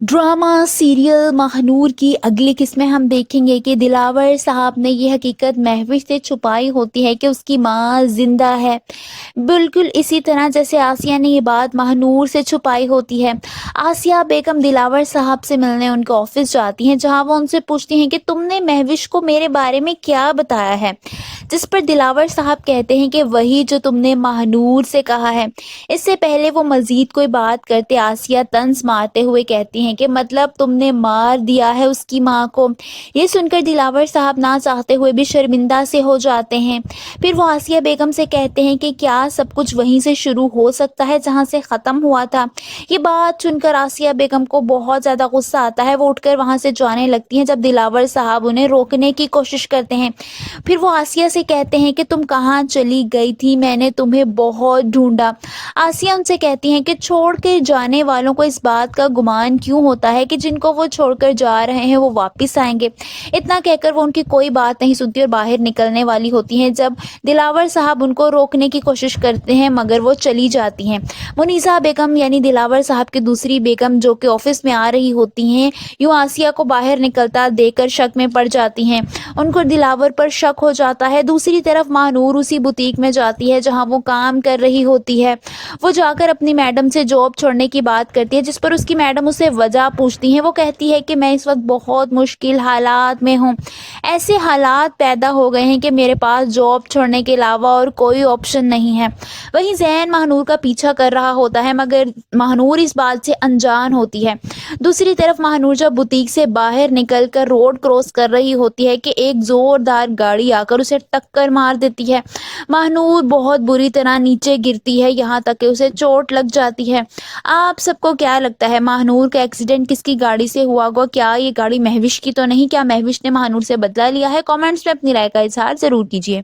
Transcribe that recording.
Drama serial Mahnoor की अगली किस्में हम देखेंगे कि दिलावर साहब ने ये हकीकत महविश से छुपाई होती है कि उसकी माँ जिंदा है। बिल्कुल इसी तरह जैसे आसिया ने ये बात महानूर से छुपाई होती है। आसिया बेगम दिलावर साहब से मिलने उनके ऑफिस जाती हैं, जहां वो उनसे पूछती हैं कि तुमने महविश को मेरे बारे में क्या बताया है। जिस पर दिलावर साहब कहते हैं कि वही जो तुमने महानूर से कहा है। इससे पहले वो मजीद कोई बात करते आसिया तंज मारते हुए कहती हैं कि मतलब तुमने मार दिया है उसकी माँ को। ये सुनकर दिलावर साहब ना चाहते हुए भी शर्मिंदा से हो जाते हैं। फिर वो आसिया बेगम से कहते हैं कि क्या सब कुछ वहीं से शुरू हो सकता है जहाँ से ख़त्म हुआ था। ये बात सुनकर आसिया बेगम को बहुत ज़्यादा गुस्सा आता है। वो उठकर वहाँ से जाने लगती हैं जब दिलावर साहब उन्हें रोकने की कोशिश करते हैं। फिर वो आसिया से कहते हैं कि तुम कहाँ चली गई थी, मैंने तुम्हें बहुत ढूंढा। आसिया उनसे कहती हैं कि छोड़ कर जाने वालों को इस बात का गुमान क्यों होता है कि जिनको वो छोड़कर जा रहे हैं वो वापस आएंगे। इतना कहकर वो उनकी कोई बात नहीं सुनती और बाहर निकलने वाली होती हैं जब दिलावर साहब उनको रोकने की कोशिश करते हैं, मगर वो चली जाती हैं। मुनीसा बेगम यानी दिलावर साहब की दूसरी बेगम जो कि ऑफिस में आ रही होती हैं, यूं आसिया को बाहर निकलता देखकर शक में पड़ जाती हैं। उनको दिलावर पर शक हो जाता है। दूसरी तरफ महानूर उसी बुटीक में जाती है जहां वो काम कर रही होती है। वो जाकर अपनी मैडम से जॉब छोड़ने की बात करती है, जिस पर उसकी मैडम उसे वजह पूछती हैं। वो कहती है कि मैं इस वक्त बहुत मुश्किल हालात में हूँ। ऐसे हालात पैदा हो गए हैं कि मेरे पास जॉब छोड़ने के अलावा और कोई ऑप्शन नहीं है। वहीं जैन महानूर का पीछा कर रहा होता है, मगर महानूर इस बात से अनजान होती है। दूसरी तरफ महानूर जब बुटीक से बाहर निकलकर रोड क्रॉस कर रही होती है कि एक जोरदार गाड़ी आकर उसे टक्कर मार देती है। महानूर बहुत बुरी तरह नीचे गिरती है, यहाँ तक कि उसे चोट लग जाती है। आप सबको क्या लगता है महानूर का एक्सीडेंट किसकी गाड़ी से हुआ होगा? क्या ये गाड़ी महविश की तो नहीं? क्या महविश ने महानूर से बदला लिया है? कमेंट्स में अपनी राय का इजहार जरूर कीजिए।